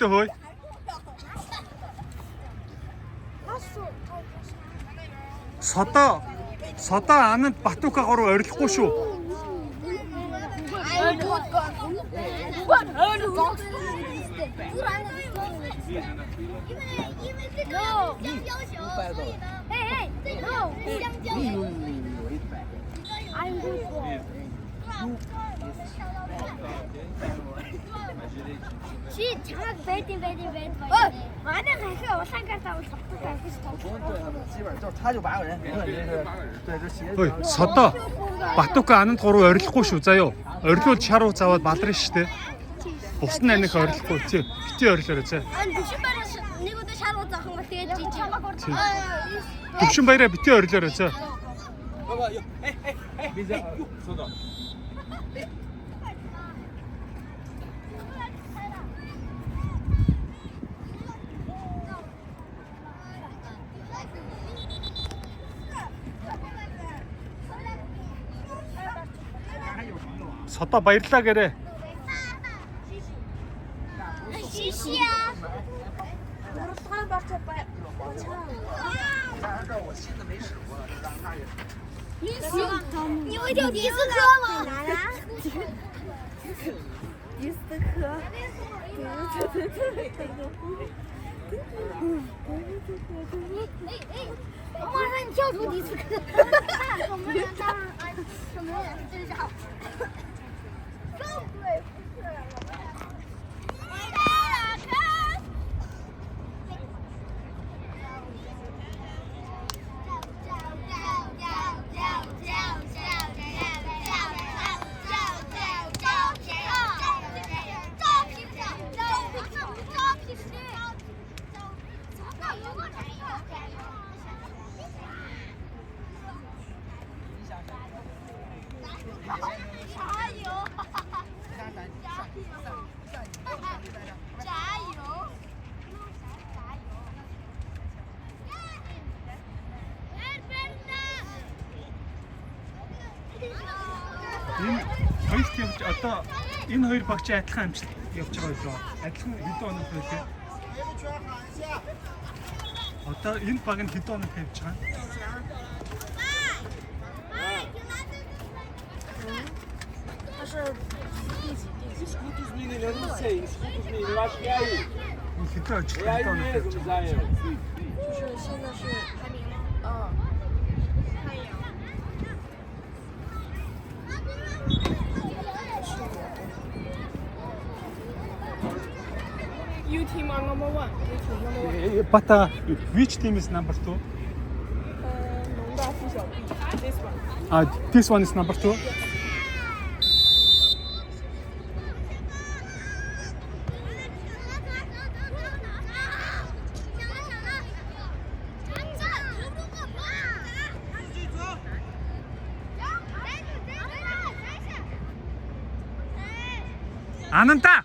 өвдөлттэй хөөе. Содо ананд Батука гурав орилохгүй шүү. Чи чамаг байд. Манай хахаа улаан карта авах Хөөе, Содо Батука ананд гурав орилохгүй шүү. За юу. Орилуул шаруу заваад балрын штэ. Бус нь анх орилохгүй тий. Бити орилоорой заа. нэг удаа шаруу заахан гол тэгээд чи чамаг урд. Төвшин баяраа бити орилоорой заа. Содо баярлаа гэрээ. Шишия.你会跳迪斯科吗？迪斯科。我马上跳出迪斯科。我们让他什么这是好。Хоёр тийм одоо энэ хоёр багч адилхан амжилт явж байгаа байлоо. Адилхан хэдэн оног байлээ. Одоо энэ баг нь хэдэн оног тавьж байгаа? Хэдэн ажил хэдэн оног тавьж байгаа? You team are number one. You team number one. But which team is number 2? 农大附小弟 This one. This one is number 2. Ананда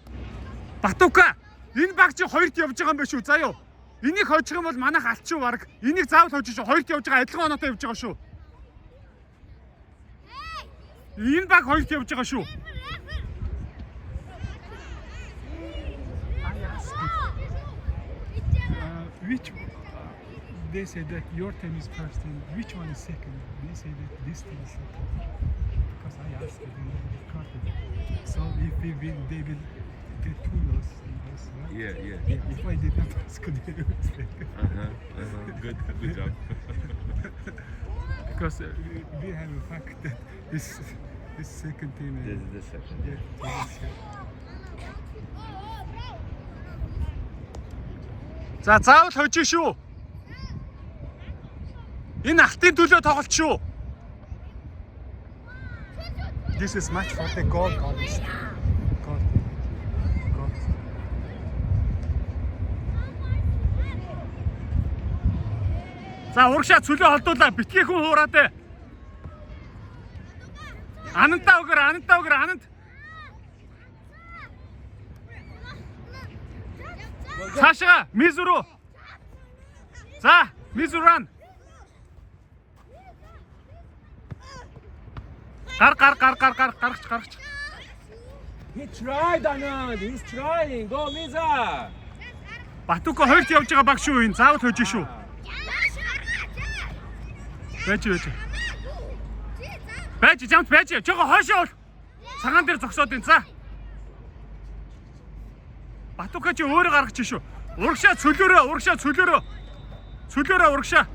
Батука энэ баг чи хоёрт явж байгаа юм байна шүү. За юу. Энийг хожих юм бол манайх алчуу баг. Энийг заавал хожиж хоёрт явж байгаа адилхан оноотой явж байгаа шүү. Энэ баг хоёрт явж байгаа шүү. Which they said that your team is first and which one is second? They say that this team is second. Because I asked them in the recording. So if we win, they will get 2 losses. Yeah. If I did not ask, they would say. Good job. Because we have a fact that this second team. This is the second. Yeah. За заавал хожиж шүү. Энэ алтын төлөө тоглолт шүү. This is match for the goal. За урагшаа цөлөө холдуулаа битгий хүн хуураад ээ. Анантаа өгөр анант. Цаашаа Мизуру. За Мизуран. Гаргач. He tried, Anand. He's trying. Go, Miza. Батуко хоёрт явж байгаа баг шүү энэ. Заавал хожиж шүү. Байж. Байж, замт байж. Жого хойшоо. Цагаан дээр зогсоод энэ. За. Батуко чи өөрөө гаргаж шүү. Урагшаа цөлөөрөө. Цөлөөрөө урагшаа.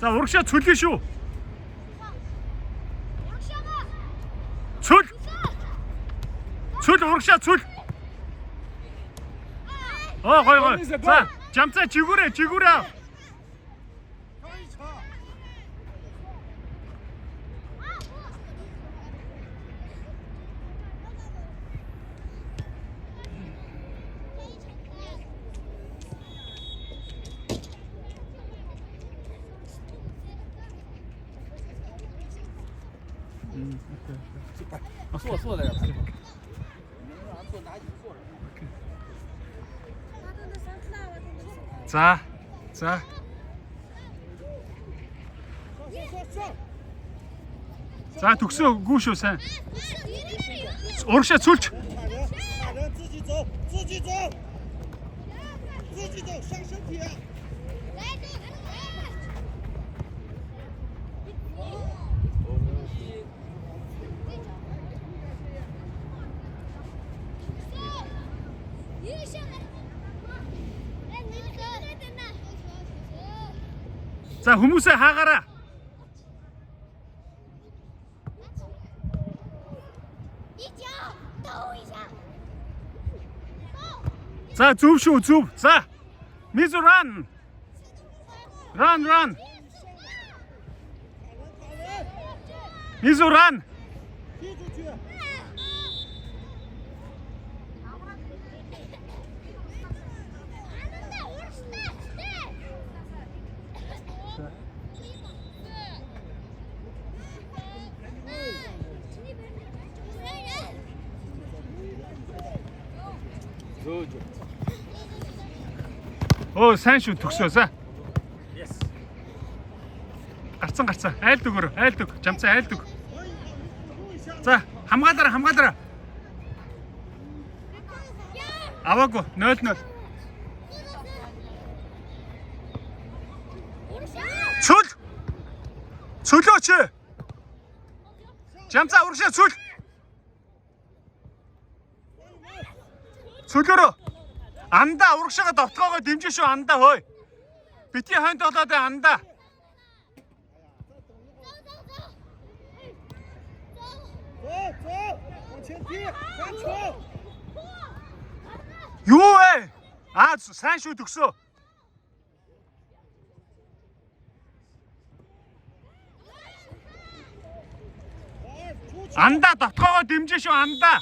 За урагшаа цөлөө шүү. Цөл урагшаа цөл. Гой. За, жамцаа жигүүрээ.坐的呀。 За. За төгсөө гүү шүү сайн. Урагшаа цөлч. 打人自己走，上身体。 За хүмүүсээ хаагаараа. За зүв шүү зүв. За. Мизу run. Run. Мизу run. 踢出去。 Сайн шүү төгсөө. За. Гарцсан. Айлд өгөөрэй. Жамцаа айлд өг. За, хамгаалаарай. Аваагүй 0-0. Цөлөөч. Жамцаа урагшаа цөл. Цөлөөрөө. Андаа урагшаага довтгоогоо дэмжин шүү андаа хөөе. Битгий хойнд болоод андаа. Юу вэ? Сайн шүү төгсөө. Андаа довтгоогоо дэмжин шүү андаа.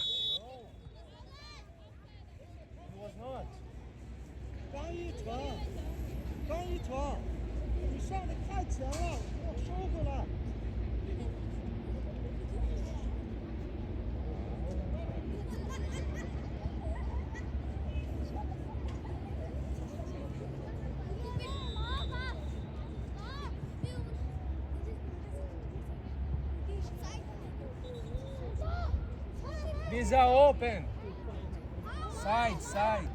刚一传，你上的太前了，给我收回来。 These are open. Side.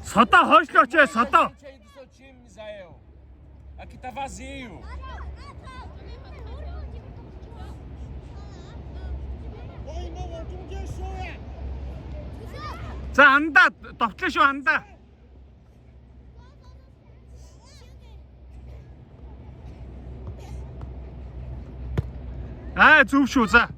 Sodá hojlooч ээ, sodá. Aí do seu time, Misael. Aqui tá vazio. За андаа довтлоо шүү андаа. Зүв шүү за.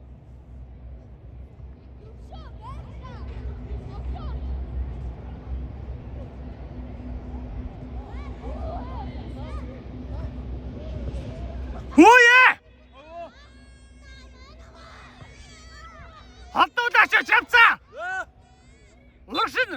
Хөөе! Хатуудаач чамцаа. Уршин.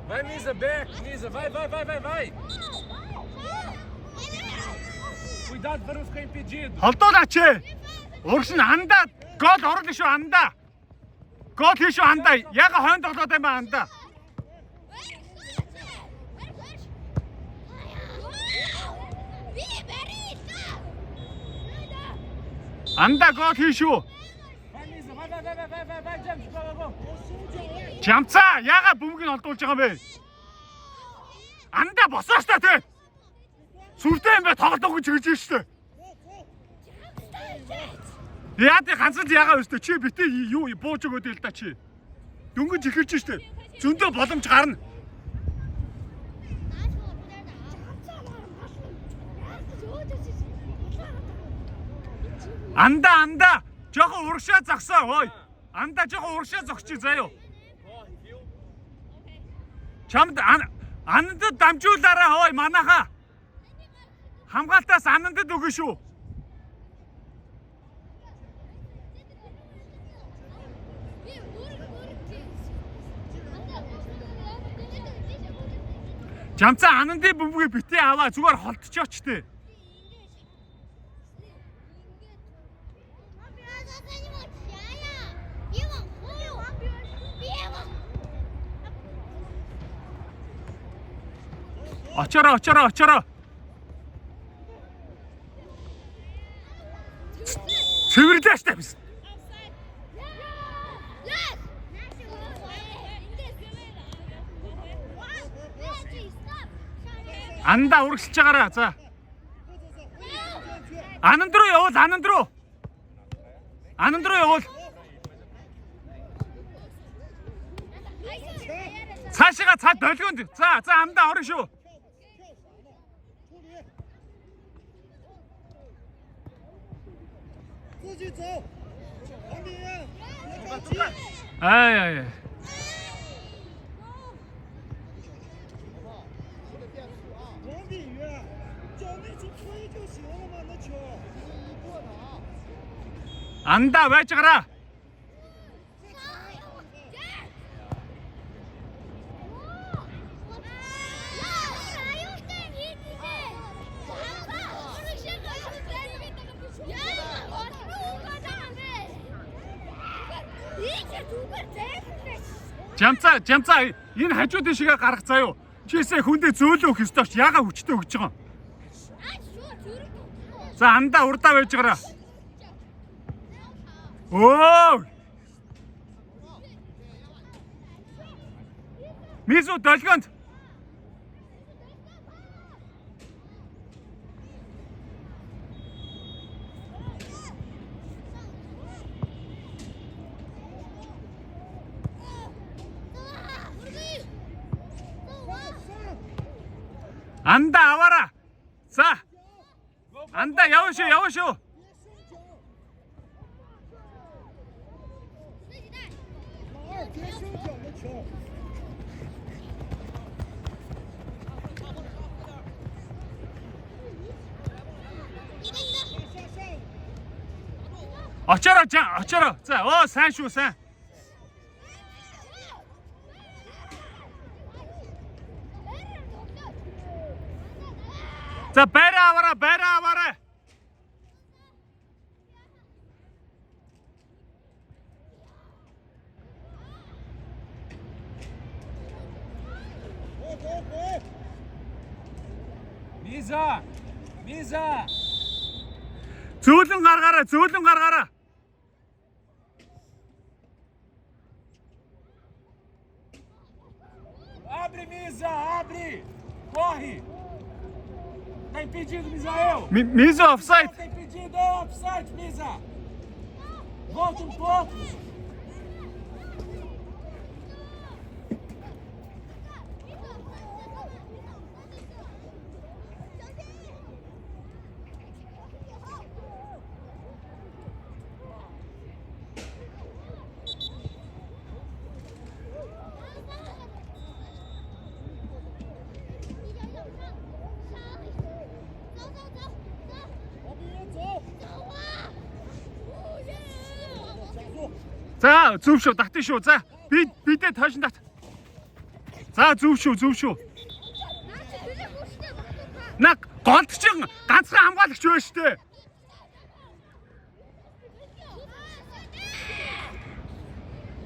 Vai, Misa, back. Misa, vai. Cuidado para não ficar impedido. Холдуулаач. Уршин андаа гол оруулах шүү андаа. Гол хийшүү андаа. Яга хойно тоглоод юм андаа. Андаа гол хийшүү. Vai, Misa, vai, James, go. Жамцаа яга бөмбөгийг олдуулж байгаа юм бэ? Андаа босоош та тий. Сүрдээ юм бэ тоглох гэж хэлж штэ. Яа тий ганцхан ягаа өстө чи битээ юу бууж өгөөд л да чи. Дөнгөж ихэлж штэ. Зөндөө боломж гарна. Андаа. Жохо урагшаа зогсоо. Ой. Андаа жохо урагшаа зогсчих заяа. Чамд анандад дамжуулаарай хой манайха. Хамгаалтаас анандад өгнө шүү. Жамцаа анандын бөмбөгийг битээ аваа зүгээр холтчооч тээ. Очороо. Цэвэрлээш та биш. Андаа урагшилж байгаараа. За. Ананд руу явуул. Ананд руу явуул. Цаашаа цаа долгионд. За андаа орно шүү. Ай. 王炳宇，脚那去推就行了嘛，那球。过哪？ Андаа байж гараа. Жамцаа энэ хажуудын шигээ гаргах заяо. Чисээ хүндээ зөөлөө өгөх ёстойч яга хүчтэй өгч байгаа. За андаа урдаа байж гараа. Оо! Мису долгионд. Андаа аваараа. За. Андаа явна шүү. 接手脚的球。 Очороо. За, сайн шүү, сайн. За, байраа аваарай. Миза. Зөөлөн гаргаараа. Abre, Misa, abre. Corre. Tá impedido, Misael. Misa offside. Tá impedido, é offside, Misa. Volta um pouco. За, зөв шүү, татсан шүү. За, бидээ тоошин тат. За, зөв шүү. Наг голдчин ганцхан хамгаалагч байна шүү дээ.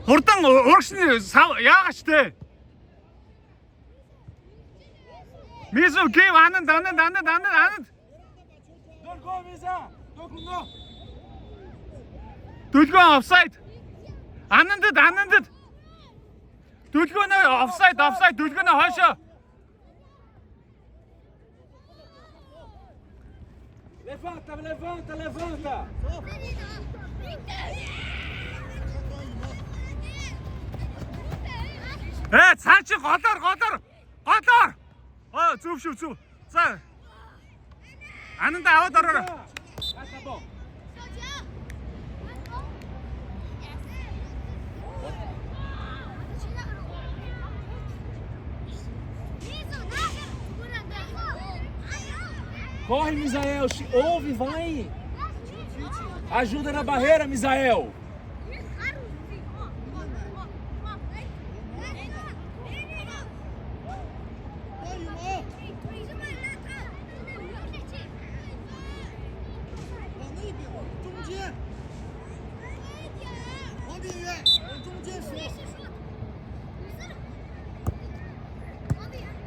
Хурдан урагшны яагач те. Мизу гив ананд. Don't go, Misa. Don't go. Дүлгөө офсайд. Анандд. Дүлгөөнөө офсайд дүлгөөнөө хойшоо. Levanta. Цаа чи голоор. Зөв шүү. За. Ананда аваад ороо. Acabou. Corre, Misael. Ouve, vai. Ajuda na barreira, Misael.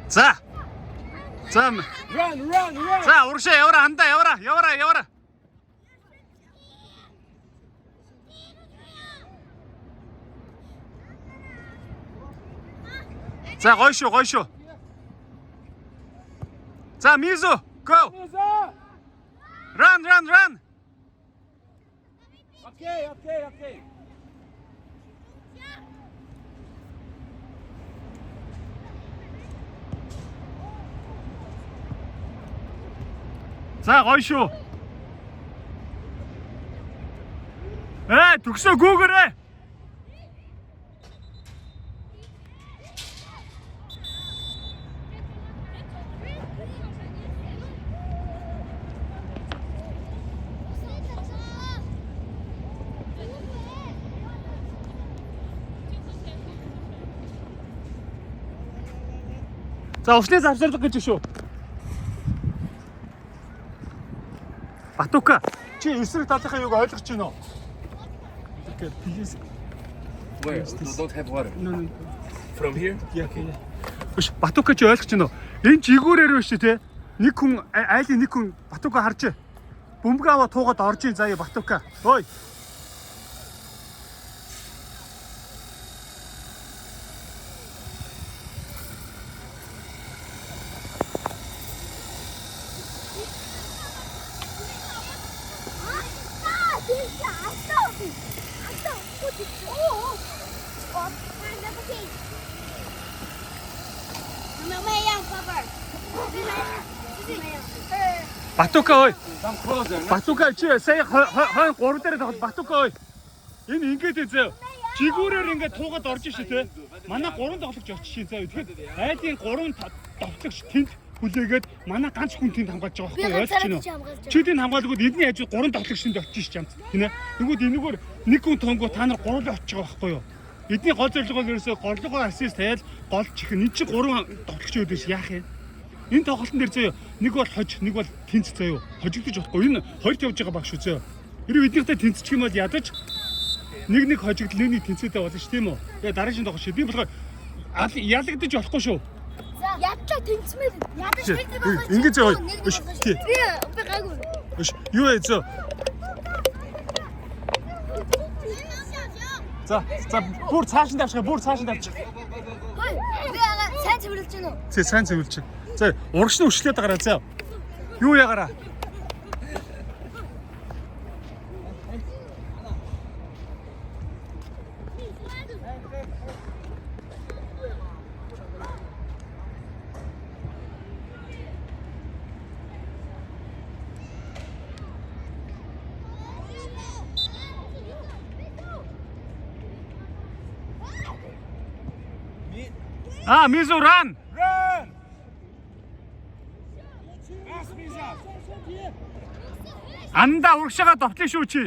За. Run. 자, 오르샤 여워라 한다. 여워라. 자, 거이쇼. 자, 미수, go. Misa. Run. Ok. 자, 거이쇼. 독서 구글해. 자, 없으니 잡설도 끝이쇼. Батука чи эсрэг талынхаа юуг ойлгож байна уу? Okay, please. Where? Don't have water. No. From here? Биш, Батука чи ойлгож байна уу? Энэ жигүүрээр биш те. Нэг хүн айлын нэг хүн Батука харж бөмбөг аваа туугаад орж ийн заяа Батука. Ой. Батука ой. Батука чи сая хойн 3 дээр тохол Батука ой. Энэ ингээд зөө. Жигүүрээр ингээд туугаад орж ишээ те. Манай 3 тоглогч очиж заа. Тэгэхээр айлын 3 тоглогч тэнд хүлээгээд манай ганц хүн тэнд хамгаалж байгаа байхгүй ойлгож байна уу? Чи тэнд хамгаалгууд эдний хажуу 3 тоглогчинд очиж ш чамд. Тинэ. Тэгвэл энэгээр нэг хүн тонгоо та нар 3 л очиж байгаа байхгүй юу? Эдний гол зорилго бол ерөөсөө горлогоо ассист тайл гол чихэн энэ чи 3 тоглогч өөдөөс яах юм? Энэ тоглолтын дээр зөө нэг бол хож, нэг бол тэнц зөө. Хожигдож болохгүй. Энэ хоёрт явж байгаа баг шүү зөө. Хэрвээ эднийхтэй тэнцчих юм бол ядаж нэг хожигдл нэгний тэнцээтэй болно ш тийм үү? Тэгээ дараагийн тоглолт шүү. Би болохоор ялагдаж болохгүй шүү. Ядчаа тэнцмээр ядаж хэлдэг байгаа. Ингэ зөө. Би гайгүй. Юу ээ зөө. За, бүр цааш нь давчих. Хой, би ага сайн цэвэрлж гэнэ үү? Зэ сайн цэвэрлж. За, урагш нь өчлөөд гараа заа. Юу ягаараа? Мизу run. Pass, Misa. 안다 урагшаага довтлоо шүү чи.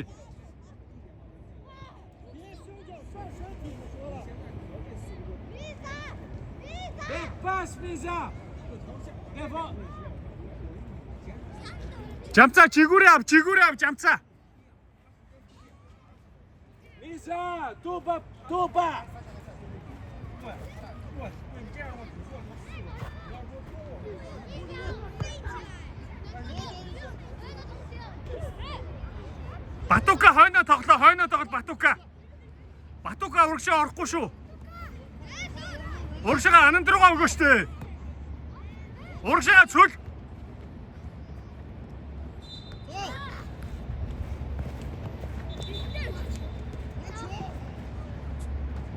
Big pass, Misa. Levanta. 잠자 지구래 앞 잠자. Misa, tuba. Tupá! Батука хойноо тоглоод Батука. Батука урагшаа орохгүй шүү. Урагшаа анан руугаа өгөө штэ. Урагшаа цөл.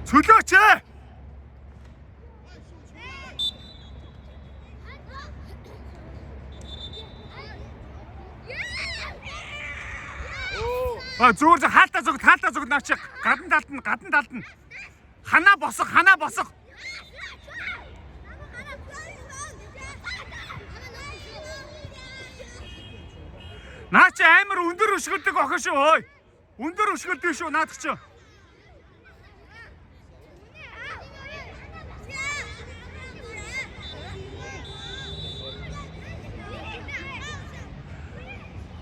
Цөлөөч ээ. Зүгээр хаалтаа зүг наач гадна талд нь ханаа босох наач амар өндөр өшгөлдөг охин шүү ой өндөр өшгөлдөг шүү наадах чи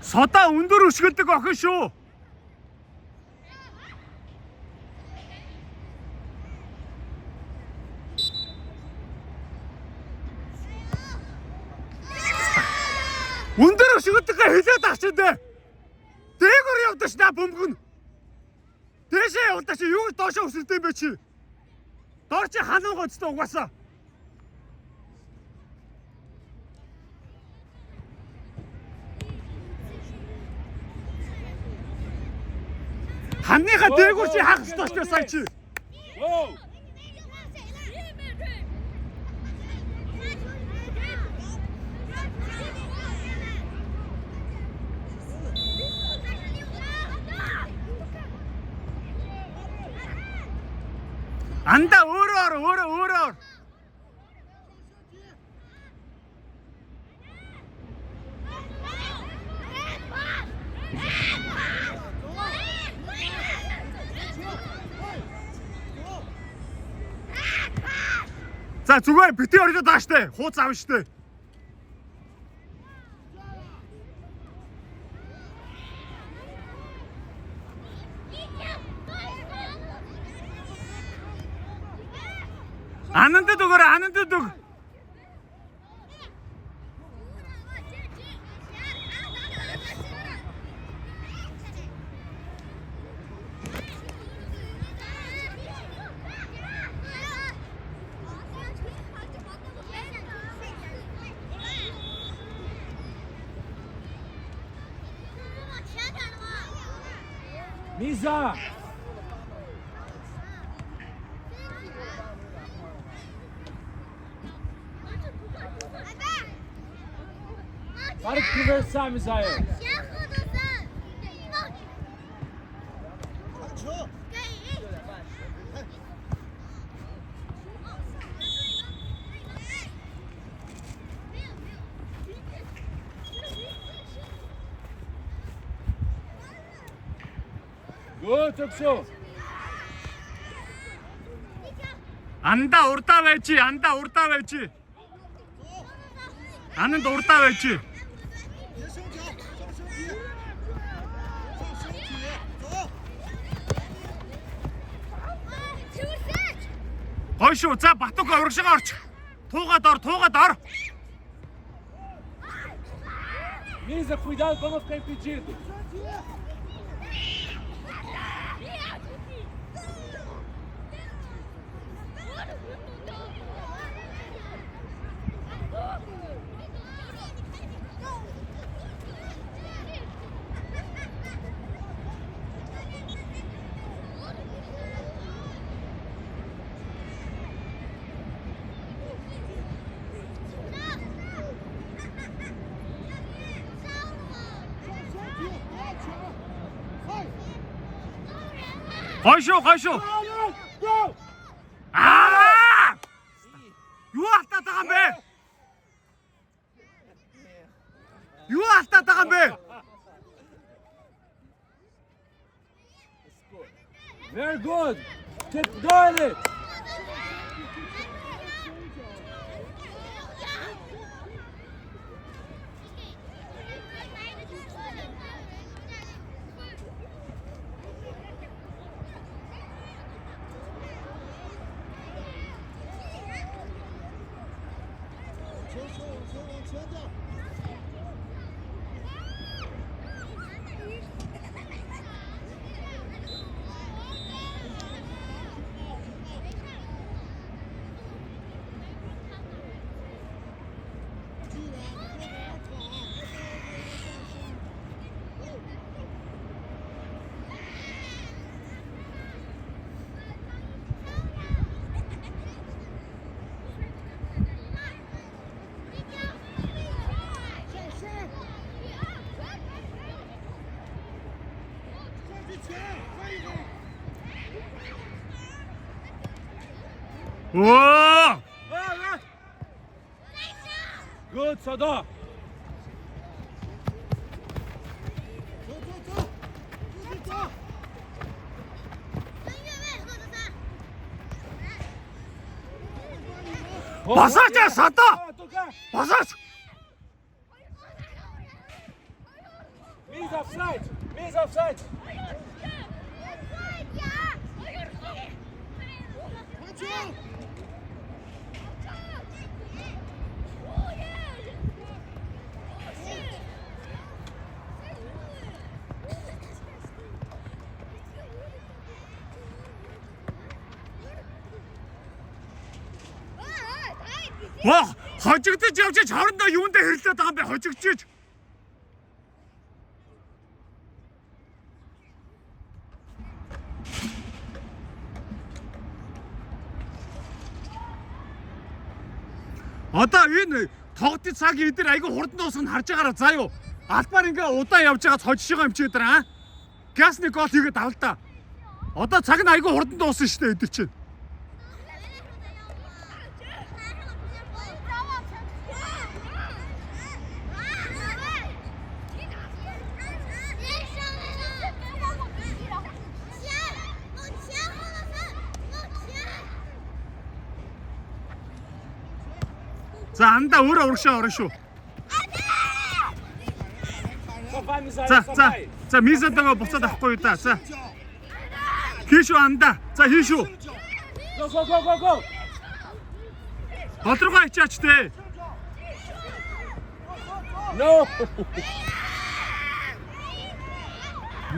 содаа өндөр өшгөлдөг охин шүү. Өндөр өшгөлдөг хэлээд ах чи дээ. Дээгүүр явдаа чи наа бөмбөгнө. Дээшээ явдаа чи юу доошоо өсөлтэй юм бэ чи? Доор чи ханаа гоцтой угаасаа. Ханныхаа дээгүүр чи хаах ёстой сая чи. Go! Анда өөрөө. За зүгээр битээ орёо дааштай. Хууц аав штэ. Анандад өг. Misa! Para de conversar, Misael. Good, Tukso. Анда урдаа байж. Ананд урдаа байж. Гойшоо за Батука урагшаа орч. Туугаад ор. Misa, cuidado para não ficar impedido. Гойшоо. Юу алдаад байгаа юм бэ? Very good. Keep doing it. 手往前点。 우와! Good, Sada. 走走走，继续走。 버섯이야, 샀다! 버섯! Means offside. Means offside. 传球。 와, 허직도 지금 저런다 유운데 헬때 다음에 허직지. Одоо энэ тогт цаг эдэр айгу хурдан дуусганд харж байгаараа заа юу. Албаар ингээ удаа явж байгаа цож шиг юм чи эдэр аа. Гасны гол хийгээд авал та. Одоо цаг нь айгу хурдан дууссан шүү дээ эдэр чинь. За анда өөрөө урагшаа орно шүү. За мисадагаа буцаад авахгүй юу да. За. Хийшүү анда. За хийшүү. Go, go, go, go, go. Бодрогоо ичаач те. No.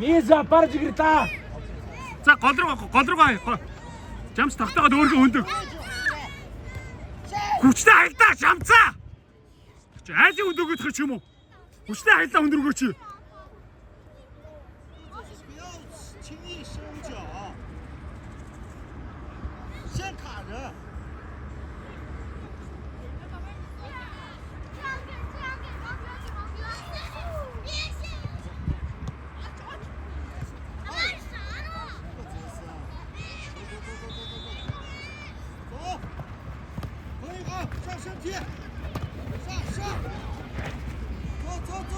Миза парж гэрта. За голрогоо. Жамс тогтоогоод өөргөө хөндөг. Хүчтэй хайлтаа шамцаа. Чи айлын өндөгөөх ч юм уу? Хүчтэй хайлтаа өндөргөөч. 不要轻易收脚，先卡人。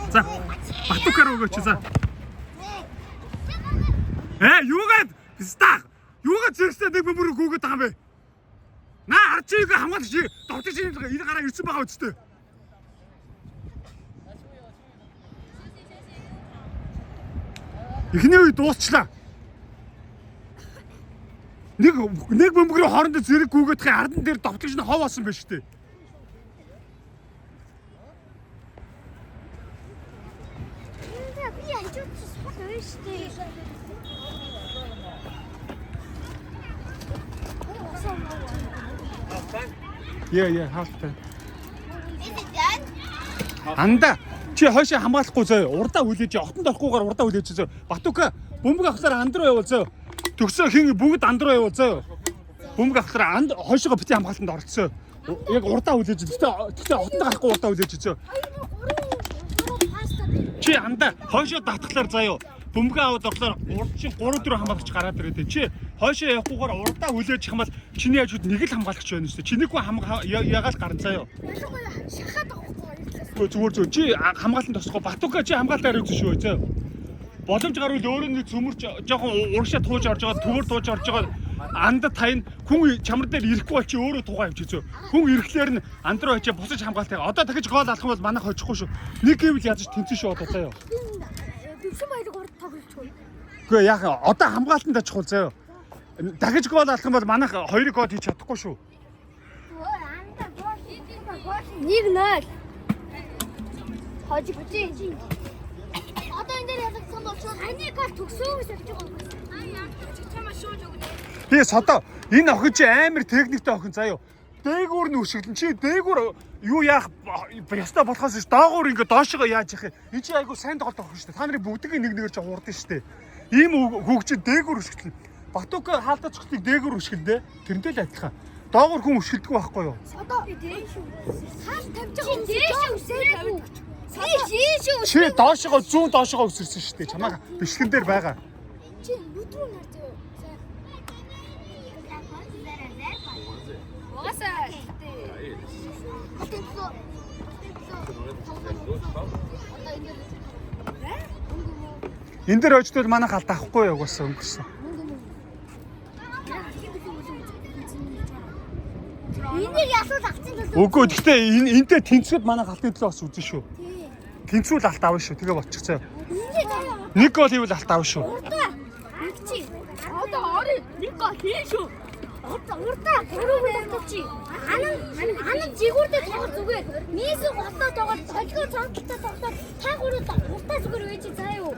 За батукаар өгөөч за. Юугаад стаг. Юугаад зэрэгтэй нэг бөмбөрөг өгөөд байгаа юм бэ? Наа харж ийгээ хамгаалагч довтож энэ гараа ирсэн байгаа үстэй. Эхний үе дуусчлаа. Нэг бөмбөрийн хоорондоо зэрэг гүгээд ардан дээр довтож нь хов болсон байж тээ. Yeah, half time. Is it done? Анда чи хойшоо хамгаалахгүй зөө. Урдаа хүлээж, отонд орохгүйгээр урдаа хүлээж зөө. Батука бөмбөг авахлаар анд руу явуул зөө. Төгсөө хин бүгд анд руу явуул зөө. Бөмбөг авахлаар анд хойшоо бити хамгаалтанд орцсон. Яг урдаа хүлээж. Гэтэ отонд гарахгүй урдаа хүлээж зөө. Чи анда хойшоо татхлаар заа юу. Бөмбөг аваад орлоор урд чинь 3-4 хамгаалагч гараад ирээд чи хойшоо явахгүйгээр урдаа хүлээж хамбал чиний хажууд нэг л хамгаалагч байна шүү дээ. Чинийг ягаал гарна заа юу. Шахаад авахгүй. Зүгээр чи хамгаалтанд тосгоо Батука чи хамгаалтаар үзэн шүү зөө. Боломж гарвал өөрөө нэг цөмөрч жоохон урагшаа тууж орж байгаа төвөр тууж орж байгаа андад тань хүн чамар дээр ирэхгүй бол чи өөрөө тугаа явж зөө. Хүн ирэхлээр нь анд руу очиж бусаж хамгаалтай. Одоо дахиж гол алах юм бол манайх хожихгүй шүү. Нэг гэвэл ядаж тэнцэн шүү одоо заа юу. Дэвсэн баярыг урд тоглохгүй. Үгүй яах одоо хамгаалтанд очихгүй заа юу. Дахиж гол алах юм бол манайх 2 гол хийж чадахгүй шүү. Анда гол 1-0. Хожигдчих. Одоо энэ дээр ялагдсан бол саний гол төгсөөгөөс явж байгаа юм. Аа яа чамаа шууж өгнө. Би содоо энэ охин чи амар техниктэй охин заяа. Дээгүүр нь өшиглэн чи дээгүүр юу яах ястаа болохоос ш доогуур ингээ доошоо яаж яах юм. Энд чи айгу сайн тоглох охин шүү дээ. Та нарын бүгдийг нэг нэгээр чи хуурдсан шүү дээ. Ийм хөгжид дээгүүр өшиглэн. Батук хаалтаа цогтыг дээгүүр өшиглдэ. Тэрнтэй л адилхан. Доогуур хүн өшиглдэггүй байхгүй юу? Содоо би дээш шүү. Хаал тавьж байгаа. Дээш үсээгүй. Содоо Чи доошоо зүүн доошоо өсөрсөн шүү дээ. Чамаа бишгэн дээр байгаа. Чи бүдрүү нар зөө. Угасаа. Энд дээр очтол манайх алт авахгүй угаасаа өнгөрсөн. Энийг ясууд авчихсан гэсэн. Үгүй гэхдээ энтэй тэнцвэд манайх алтын төлөө бас үзэн шүү. Тэнцвүүл алт авна шүү. Тэгээ болчихцоо. Нэг гол хийвэл алт авна шүү. Чи одоо орой нэг гол хийн шүү. Урдаа гурван болчих. Анан жигүүрдээ тоглох зүгээр. Нийсүү голдоо тоглож толгой цонхтой тоглоод та гурваа урдаа зүгээр байж заа юу.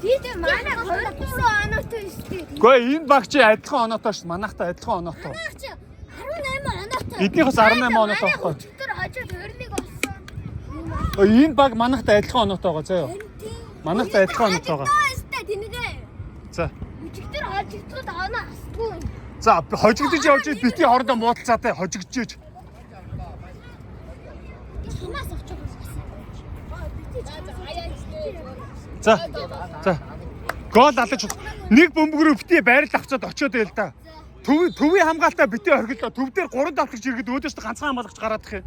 Бид манай 23 оноотой шүү. Гэхдээ энэ баг чи адилхан оноотой шүү. Манайхтай адилхан оноотой. Манайх чи 18 оноотой. Эднийхээс 18 оноотой байхгүй. Тэр хожоод 21 болсон. Энэ баг манайхтай адилхан оноотой байгаа заа юу. Манайхтай адилхан оноотой байгаа. Тэнэгээ. За. Өчигдөр хожигдоод оноо асгүй. За хожигдож явж бити хоорондоо муудалцаатай хожигдчихэж. Хамаас авч За. За. Гол алж нэг бөмбөгрөө бити байрал авцаад очиод байл та. Төвийн хамгаалалтаа бити орхилоо. Төв дээр 3 давтагч иргэд өөдөөс ганцхан хамгаалагч гараад их юм.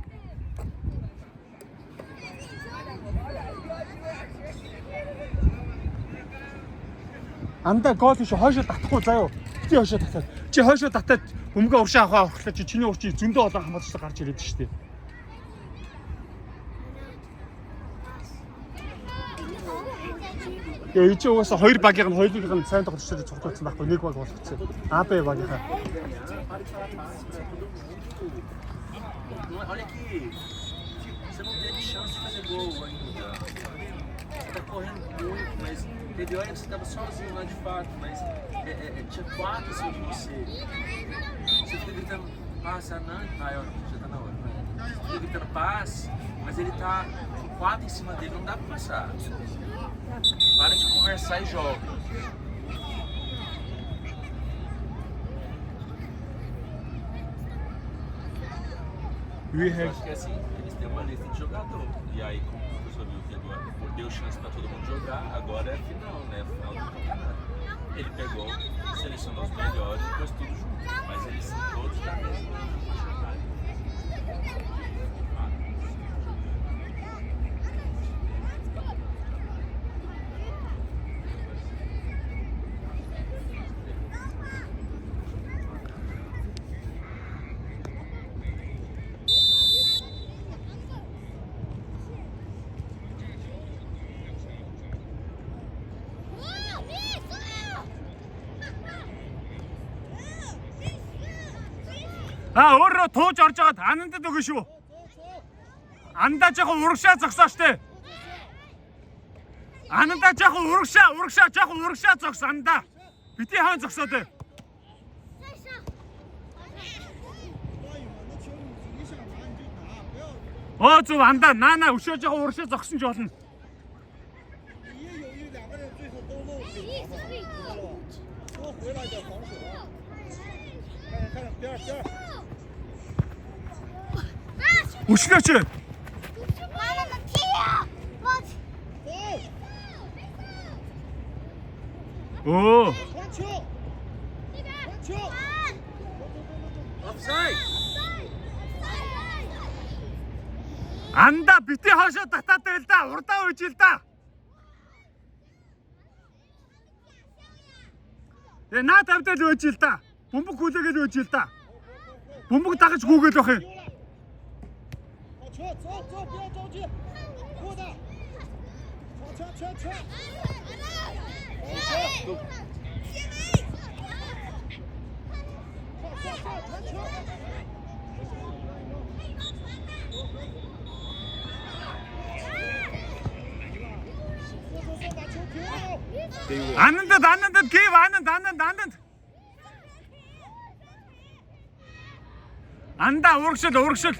Анда гол биш хойшоо татахгүй заа юу. Бити хойшоо татаад. Чи хойшоо татаад бөмбөгөө уршаа авах авахлаа чи чиний урчи зөндөө олон хамгаалагч гарч ирээд шүү дээ. Тэгээ ичээ угаасаа хоёр багийн хоёулынх нь сайн тоглогчдод цогцолцсон байхгүй нэг баг болгоцсон. АБ багийнхаа. Olha aqui, você não teve chance de fazer gol ainda. Você tá correndo muito, mas teve hora que você tava sozinho lá de fato, mas tinha 4 em cima de você. Você fica gritando, passa, não, já tá na hora. Você fica gritando, passe, mas ele tá com 4 em cima dele, não dá pra passar. Para de conversar e joga. We have Acho que é assim, eles têm uma lista de jogador. E aí, como o professor viu que agora deu chance pra todo mundo jogar, agora é final, né? Final do campeonato. Ele pegou, selecionou os melhores e pôs tudo junto. Mas eles são todos da mesma porcentagem. өөрөө тууж орж байгаад анандад өгөө шүү. Андаа жоохон урагшаа зогсоо штэ. Анандаа жоохон урагшаа зогс андаа. Бити хаан зогсоод ээ. Оо зүг андаа наана өшөө жоохон урагшаа зогсон ч болно. 也有一两个人最后都漏水了，多回来点防守啊！看看边边。 Өшгөөч. Оо. Offside! Анда бити хоошоо татаад байл да. Урдаа үйж ил да. Наа тавьдал үйж ил да. Бөмбөг хүлээгээл үйж ил да. Бөмбөг дагаж гүгээл бах юм. 走，不要着急，过的，圈。Анандад give Ананд. Анда урагшил.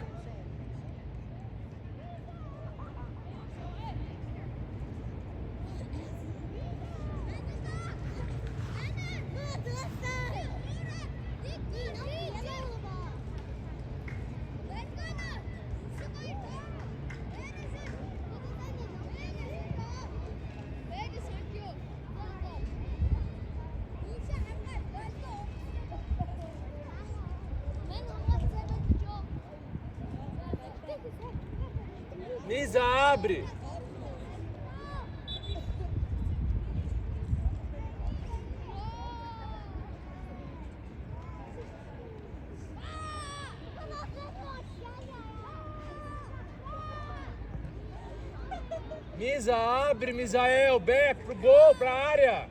Misa, abre! Misa, abre, Misael, back pro gol, pra área!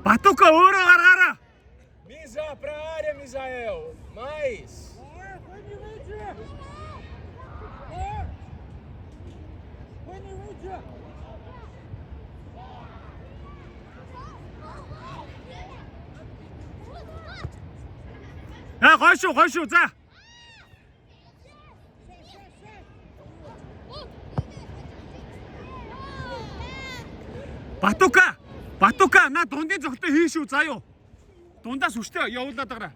Батука өөрөө гаргаараа. Misa, pra área, Misael! Mais! Гойшуу за. Батука на дундын зогтоо хийшүү заа юу. Дундаас өштэй явуулаад байгаа.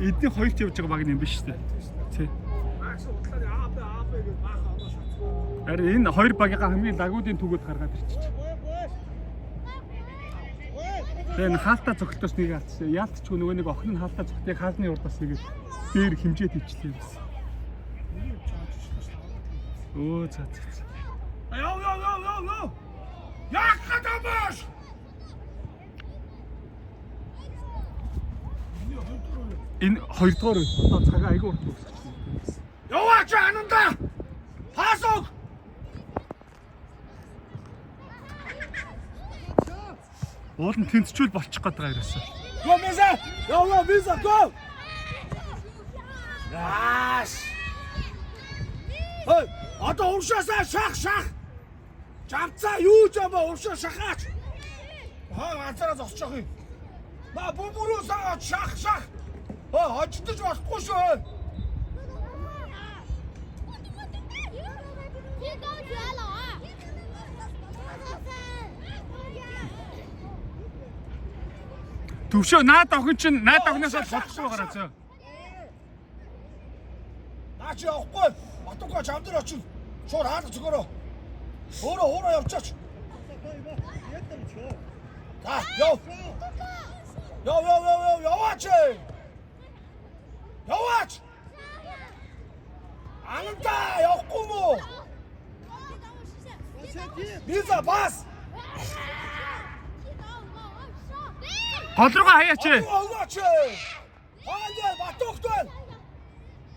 Эдний хоёрт явж байгаа баг юм биш үү? Тий. Харин энэ хоёр багийнхаа хамгийн лагуудын түгүүд гаргаад ирчих. Тэгээ энэ хаалтаа зогтолтоос нэг алдсан. Яалтчгүй нөгөө нэг охин нь хаалтаа зогтыг хаалны урдаас игээд дээр хэмжээд ичлээ байсан. Оо за. Яа. Яг хатамаш. Энэ хоёрдугаар одоо цагаа айгүй урт өгсөн. Яваач ананда. Пасог. Уул нь тэнцчүүл болчих гээд байгаа ерөөсөө. Go Misa! Yo, Misa, go! Яаш! Ой, одоо уршаасаа шах. Чамцаа юу ч юм ба уршаа шахаач. Ганцаараа зогсож явах юм. Ба бөмбөрөөсөө шах. Очдож болохгүй шүү. Төвшөө наад охин чинь наад охиноос болохгүй гараа зөө. Наач явахгүй. Батука чамдэр очив. Шууд хаад цогороо. Өөрөө явчаач. За, яв. Яваач. Яваач. Ананда явахгүй мó. Миза бас. Гол руугаа хаяач. Яваач. Хаяа батугтай.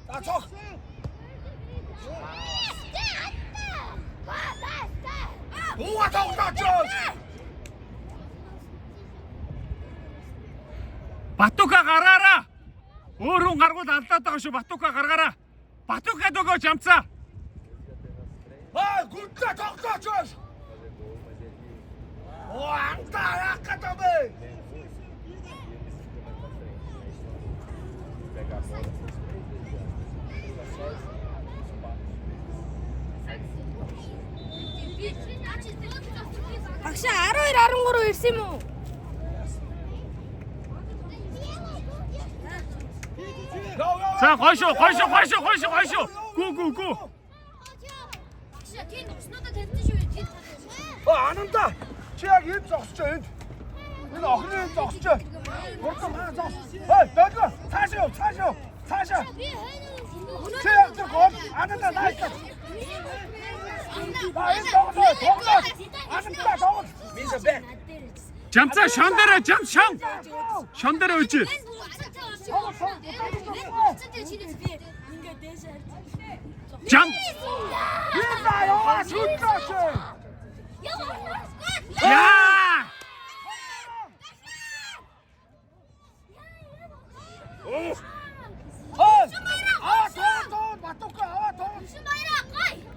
За цог. Уа тоглооч. Батука гараараа. Өөрөө гаргуул алдаад байгаа шүү. Батука гаргаараа. Батука дөгөөч амцаа. Гүнтэ тоглооч. Anta яах гэдэг бэ? Багшаа 12-13 ирсэн юм уу? За гойшоо. Гүү. Ананда чи яг энд зогсож энд. Энэ охины энд зогсож. Хурдан маа зогс. Дөлгөө цаашаа. Чи яг тэр гол ананда найстаа. Энд тоглоо. Ананда тоглоо. Мisa back. Жамцаа шон дээр шон. Шон дээр үйж. Жам. Миса яваа шүтлөөч. Яа!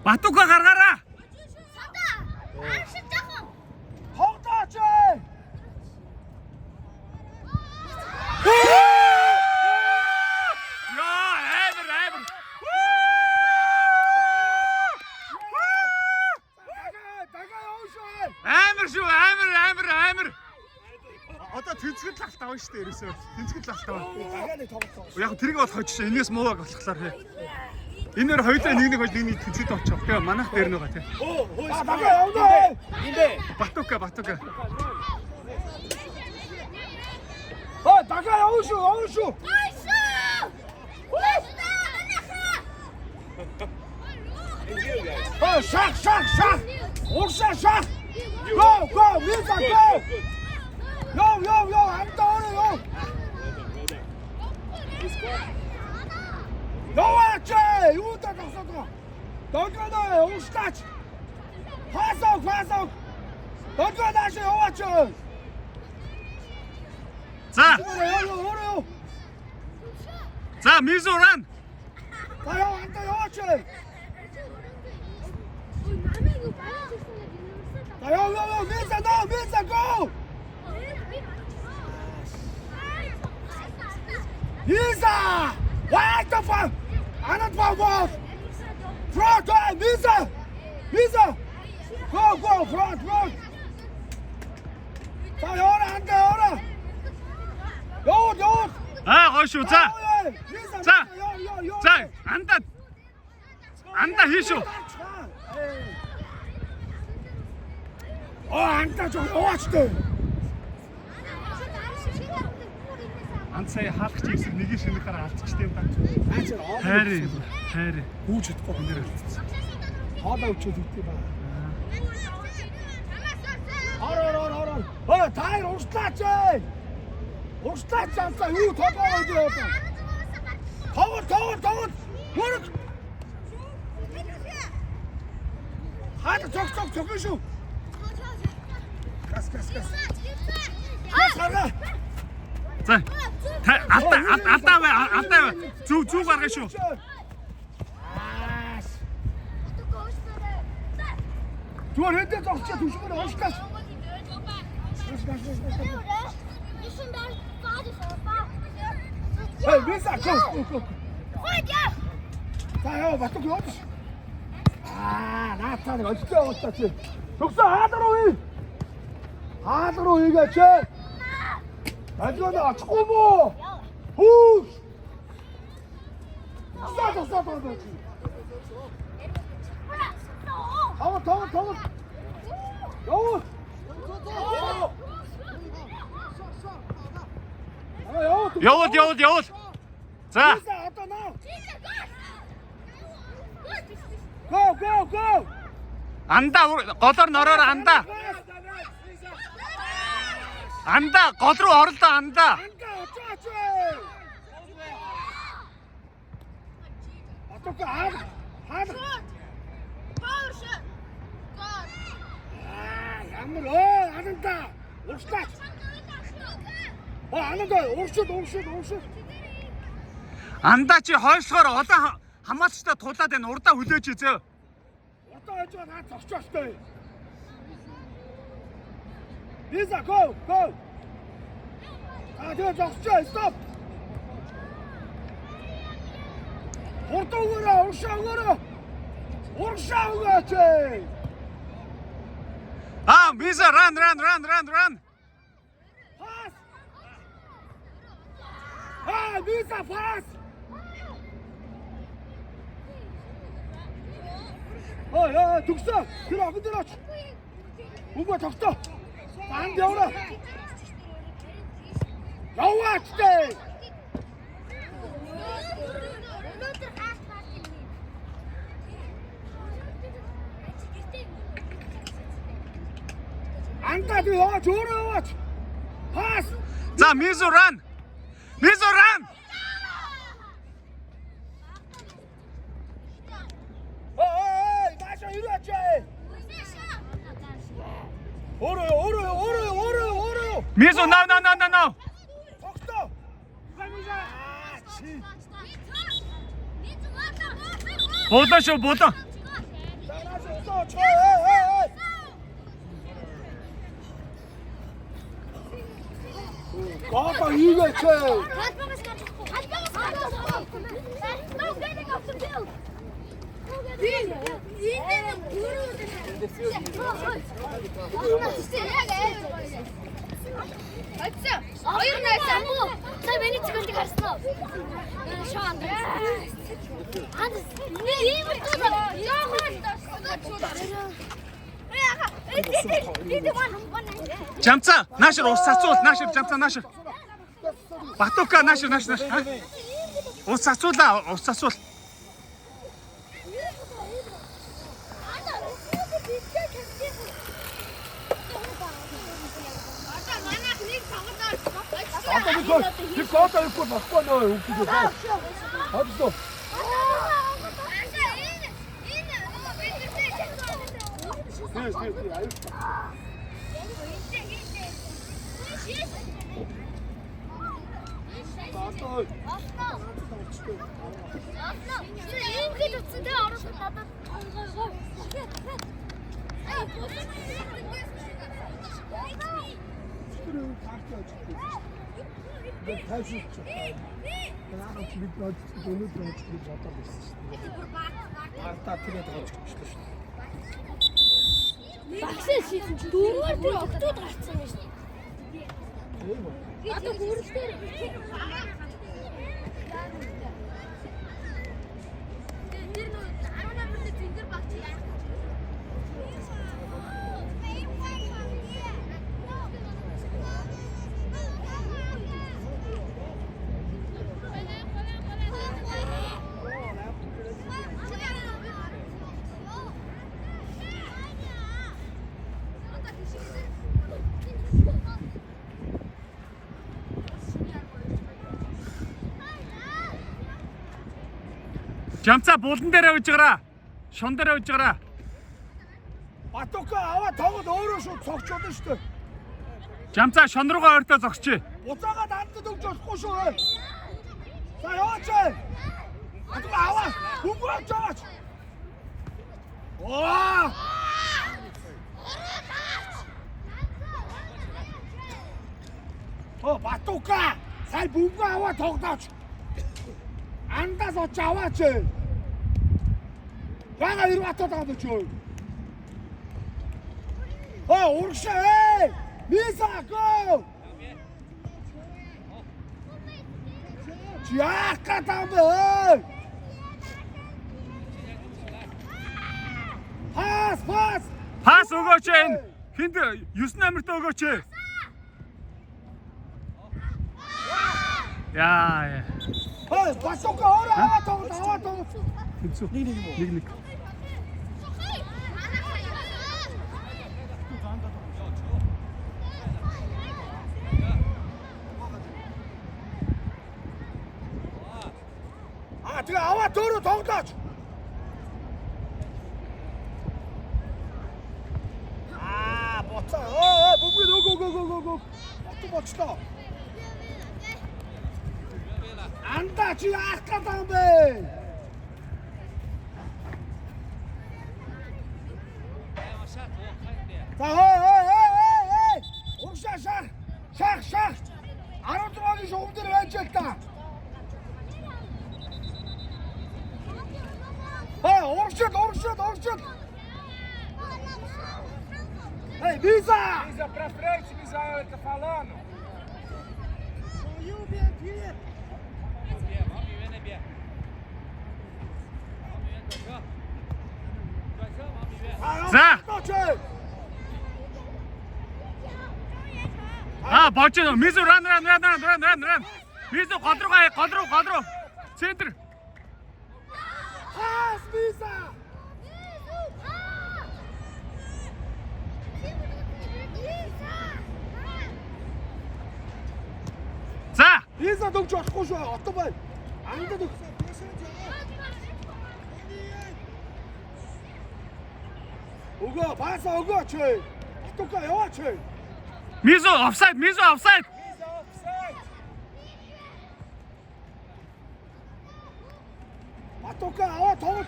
Батука гаргаараа. Хогдооч. Эвер. Амар. Одоо тэнцгэл лалт авна шүү дээ ерөөсөө. Тэнцгэл лалт авна. Дагааны тоглолт. Яг тэрийг бол хожиж энэс мууг болохоор хэ. Энээр хоёулаа нэг бол нэг тэнцгэд очих. Тэгээ манайх дээр нэг байгаа тий. Дага явна. Имбэ. Батука. Дага явна шүү. Шах. Уршаа шах. Go, Misa, go. Yo, амтаа ороо. Яваач! Юу тагсаад байгаа? Догоноо ууштаач. Фасок. Догоноаш яваач. Ороо. За Мизуран. Антаа яваач. Yo, Misa, go! Misa! What the fuck? Anand ball! Front, Misa! Go, front! Anta! Yo! Гойшоо. За, анда хийшүү. Anta ч яваачтай. Сая хаалгач ирсэн нэг шинэхээр алдчихсан юм да. Хайр. Хүүж чадахгүй хөнөр алдчихсан. Хоолоо өчөөд үтээ ба. Ороо, тайр урслаач. Урслаач амтаа юу тоглоод яваа. Тоглол. Хөрөг. Хаад цог шүү. Гас. Гараа. За. Алдаа. Зүг гаргая шүү. Зүгээр хэдэ зогсчих түшгээр уушлаач. Миса, go. За яа, батук яваач. Наатаа нэг олж яваачаа чи. Төгсөө хаал руу ийгээч. Ажлаа очихгүй мó. Хүүш. Саа. Тоглол. Явуул. За. Go. Анда голоор нороор анда. Анда гол руу орлоо анда. очооч. Атока хаад. Ямар ананда. Уршлаач. Ананда уршид. Анда чи хойшлохоор олон хамаалагчтай тулаад байна. Урдаа хүлээж зөө. Урдаа хойж наад зогчоостой. Lisa, go, go. 적셔, stop. ortalara, uşaklara. Uşaklara çek. Misa, run. Pas. Lisa, pas. tuksa. 들어 아ç. 우가 적다. 안 되오라. 나와, 진짜. 안 가도 좋아. 파스. 자, 미수 run. 마셔 이리왔지. 오르요. 미수 now. 적다. 보다. 아빠 이거 쳐. Hayır Nersen bu. Sen beni çıkınca karşısına. Şu anda. Hadi. Ne iyi mi tutar? 잠자. 나실 옷 샀어. 나실. 바토카 나실. 옷 샀어. 아까 그 아까 입고 바꿔 웃기죠. 어딨어? 할수 있죠. 나는 집에 돈을 더 주고 못하고 있어. 아따 틀에 더 주고 싶어. Baksa doğru var diyor. Aklı da açsın işte. Hatta görüşleri. 잠자 болон дээрээ ууж гараа. Шон дээрээ ууж гараа. Батока аваа тоглоод өөрөө шууд цогчод нь шүү дээ. 잠자 шон руугаа ойртоо зогсчих. Буцаага дандад өгч болохгүй шүү. За яваач. Батока аваа. Бүмгөөч аваач. Батока сай бүмгөө аваа тоглооч. Андаас оч аваач. Бага ирүү атаад байгаа ч. Урагшаа. Лиза го. Яака тамбай. Пас өгөөч энэ. Хинд 9 номерт өгөөч. Яа. Батока аваа тоглоо. Нэг. тэгээ аваа дөөрөө тоглооч. боцоо. Бүгд го. Бот боцлоо. Анда чи яах гэдэг юм бэ? За Ei, Misa! Misa pra frente, Misael, ele tá falando. 자! 그렇지! 아, 멋져. 미수 런. 미수 거들어. 센터. Pass, Misa! 자! Misa, 동주 갖고 좋아. 어떤 말? 안 돼도. 오거, 봤어, 오거, 쟤. 똑같아, 영화, 쟤. 미수 옵사이드. Misa offside. 아, 똑같아, 더.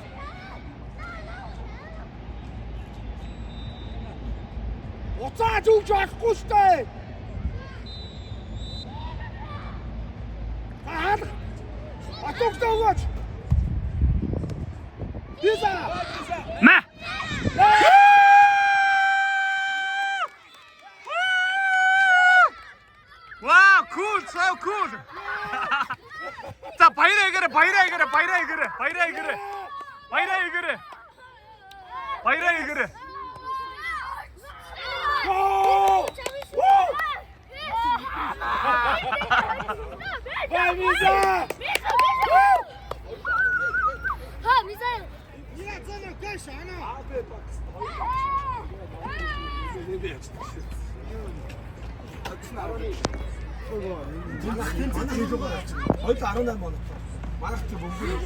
어쩌 동주 갖고 싶대. 아, 똑같아, 오거. Misa! 마! 와, 굿. So good. 자, 바이라 이거래. 오! 야, Misa! 하 미사일. 你俩在那干啥呢？ 어이까 안 온다는 거는 만학교 몸부림.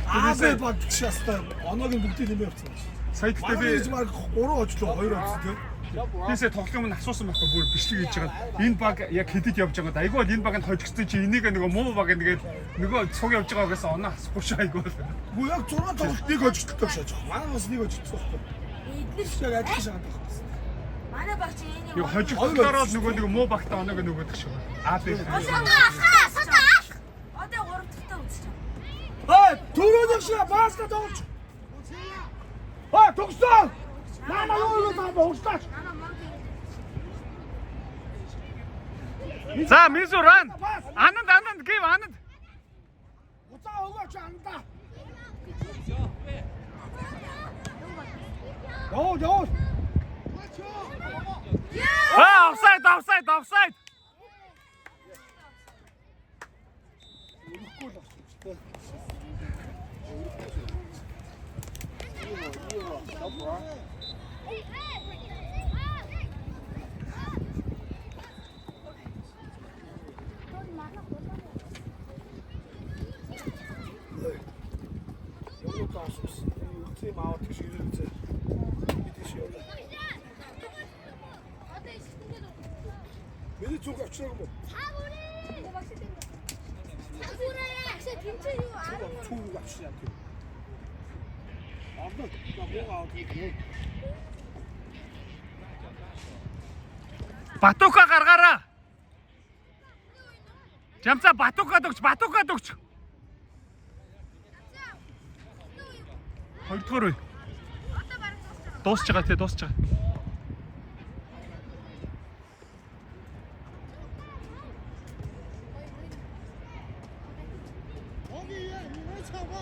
아, 네, 막 치웠어. 언어는 묵디님이 없어. 사이트 말하지 때문에 말고 오러가지고 어이없어. 그래서 тогтом асуусан байхгүй бүр бичлэг хийж байгаа. Энэ баг яг хэдэд явж байгаа. Айгуу энэ баг нь хожигдсон чи энийг нөгөө муу баг нэгээд нөгөө цуг явж байгаа гэсэн оноо асахгүй шүү айгуу. 뭐야, 저런 저 네가 죽다 шааж. манаас 네가 죽었어. 시작 ажиж байгаа. манай багч энэ Юу хожигдлороо нөгөө нэг муу багтаа оноог нөгөөд гэж байгаа. Аа би. одоо 3 дахьтаа үзчих. 아, 도로정 씨가 마스크 덩치. 아, 독성. 나나 이거 다 먹었다. За, 미수 런. 아는 게임 아는. 못 싸우고 지 않다. 너. 아, 옵사이드. 이것도 할 수 없어. 어떻게 마음 어떻게 이러지? 밑에 시원해. 밑에 쪽 앞치라고 뭐. 초우가 앞치지 않대. 아무튼 나 뭐가 어떻게 Батука гаргаараа. Жамцаа батука дөгч. Хоёрдугаар үе. Дуусч байгаа.黄碧云，你能抢吗？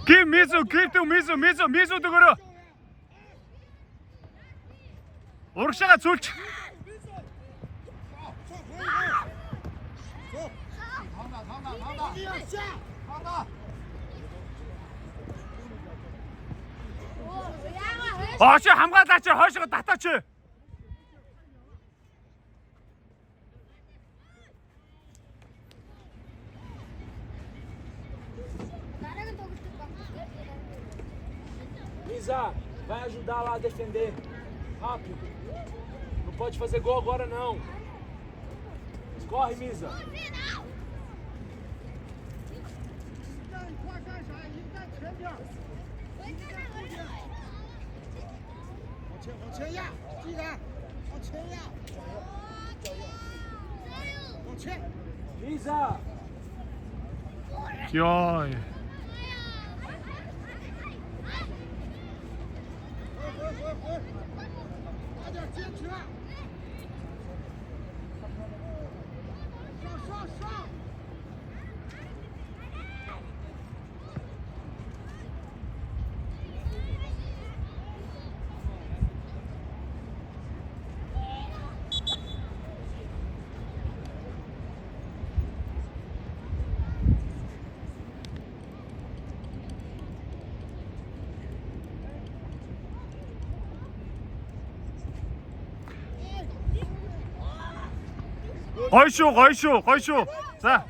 Give 미수 득으로. 오르샤가 줄치. 어시 함가 다치 허시가 다 다치. Misa, vai ajudar lá a defender. Rápido. No Não pode fazer gol agora não. Corre, Misa. 快干啥？应该前边。往前压，击杆，往前压，往前。 Misa. 야. 快点坚持。上。 거이쇼. 자.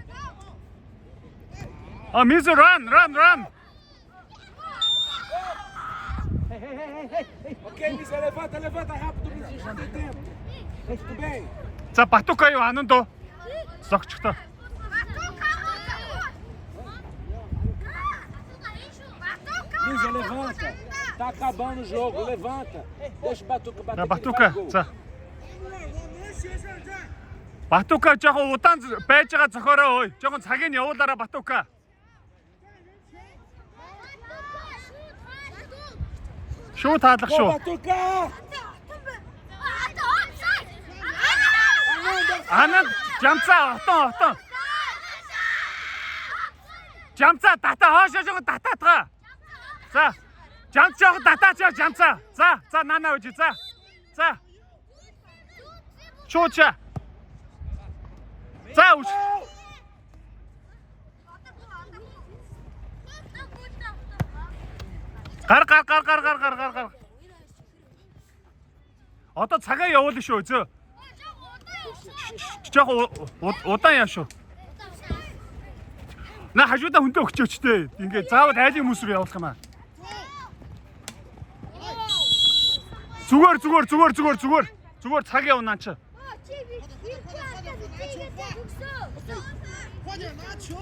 민수 런. Ok, Misa, levanta rápido, Misa, a gente tem tempo. Tudo bem? 자, 바토카요 안은 또. 썩 쳤다. Misa, levanta. Tá acabando o jogo, levanta. Deixa o Batuca bater. 자, que ele faz gol. 바토카. 자. 바토카 저거 우탄 배지가 저거라. 저건 자기는 여우다라 바토카. 쇼 다들 Gol, 쇼. Batuca! 안은 잠자 어떤. 잠자 따따 저거 따따. 자. 잠자 따따 잠자. 자 나나 오지 자. 쇼차. 자 우시. 가라. 어떤 자가 여우도 쇼 저거 어떠냐 쇼. 나 하주다 혼자 그쳤지. 이게 자와 대지 무술이야 어떡하면. 죽어 자기 온난 쳐. 快点拿球！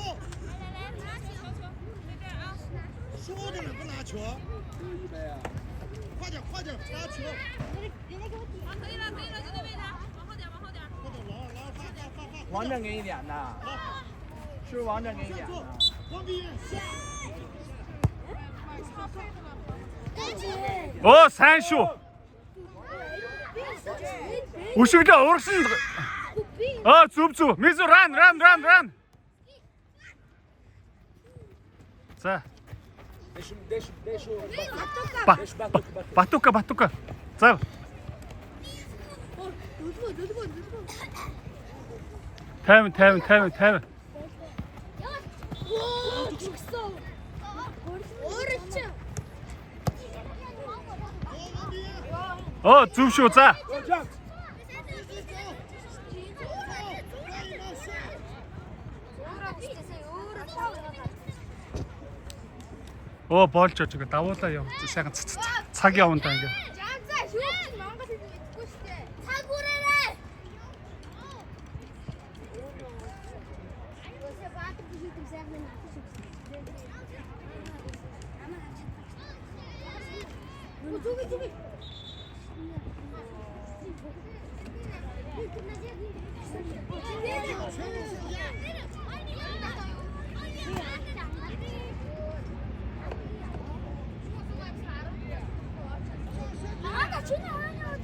说着呢，不拿球。快点拿球！可以了，就对位他，往后点。王震给你点的，是不是王震给你点的？王碧下。 산쇼. 우승자 어르신. 줍. 미수 란. 자. Deixa o 바토카. 자. 타임. 줍쇼 자. 벌쳐 저거 나왔다 형. 제가 차기 온다 이게.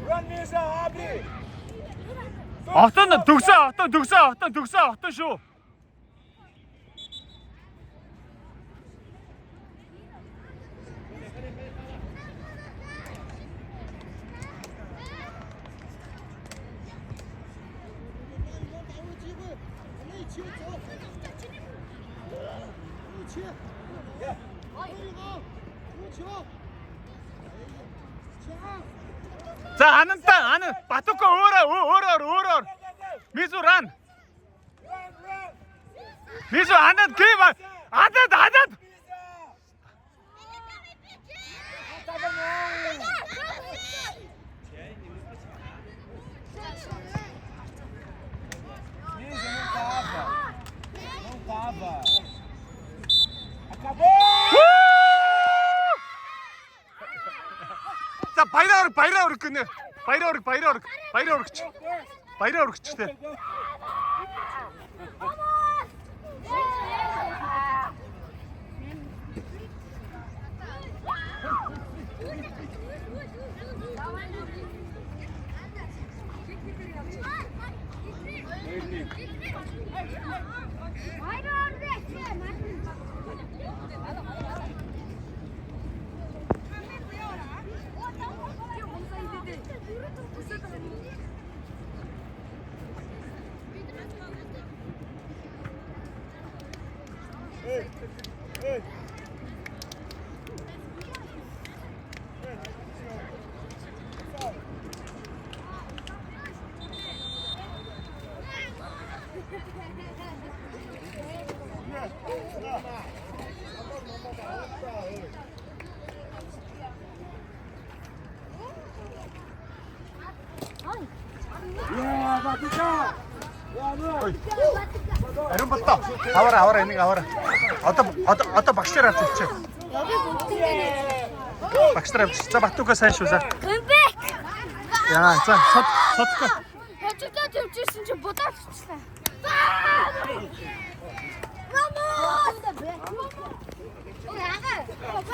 Run, Misa, abre! 어떤 득사 어떤 쇼. 자 아는 바토카 오라 미수 란 미수 아는 그만 아는 өрг гэнэ. Баяраа өргөч. Баяраа өргөчтэй. Ариун болтоо. Аваараа энийг аваараа. Одоо багш нар авч ирчих. 여기 못 들어가네. Багш нар авч. За Батука сайн шүү за. Гэмбек. Яа, за содко. Хажуудаа төвчсэн чи будаа төвчлээ. Мамо!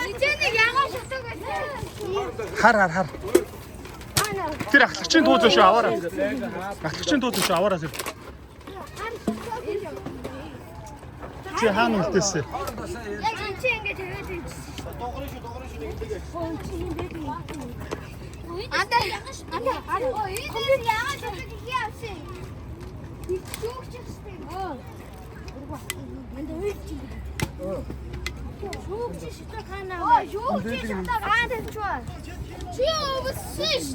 Итэний ягаа шатаг байсан. Хар. Тэр ахлагчийн дуу зөө шүү аваараа. Ахлагчийн дуу зөө шүү аваараа. Чи хаана үлдээсэ? Яг чи ингэж ирээд байна. Анда ягаа шатаг хийсэн. Шүүгчтэй. Манд үлдчих. Шүүгч шатаг хана. Шүүгч шатаг аадаг чуу. Чи өвсөж.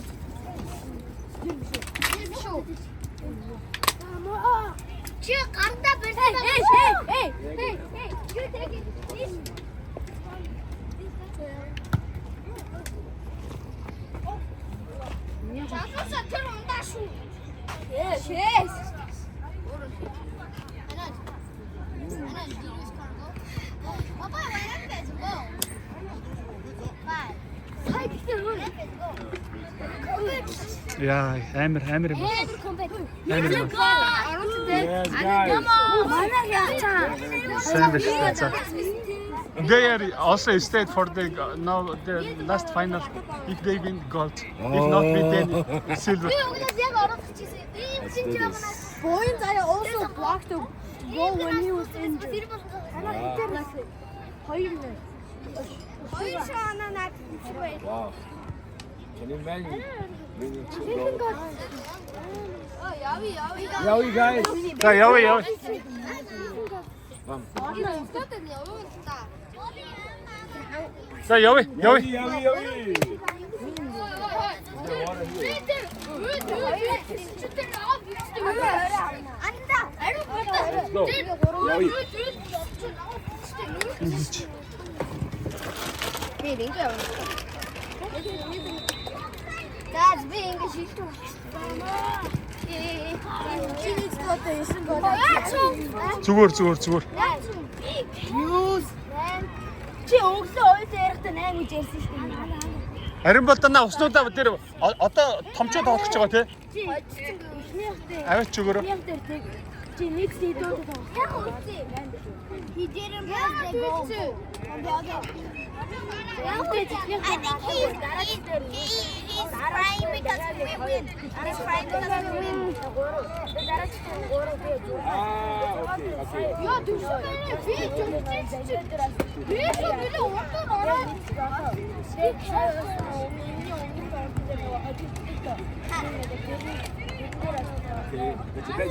Чи ганда барьсан. Эй. Юу тэгээд Часаа тэр ундаа шүү. Yes. Папа, let's go. Bye. Яа, амар юм. Сайн биш за. They are also stayed for the now the last final. If they win gold, if not we then silver. Boyens I also blocked the goal when he was injured. Wow. Can you imagine winning 2 goals? Yawi guys. 자, 야외. 자, 야외. That's being a shit. зүгээр. Чи өглөө ойл ярихдаа 8 гэж ярьсан шүү дээ. Ариун болтоноо уснуудаа тэр одоо томчоо тоглож байгаа тий. Аваач өгөрөө. Чи нэг сэдвүүд тоо. He didn't pass the goal. I think he's crying because we win. He's crying because we win. Okay. Ya düşünsene bir çocuk bir bile ortadan ara. Okay.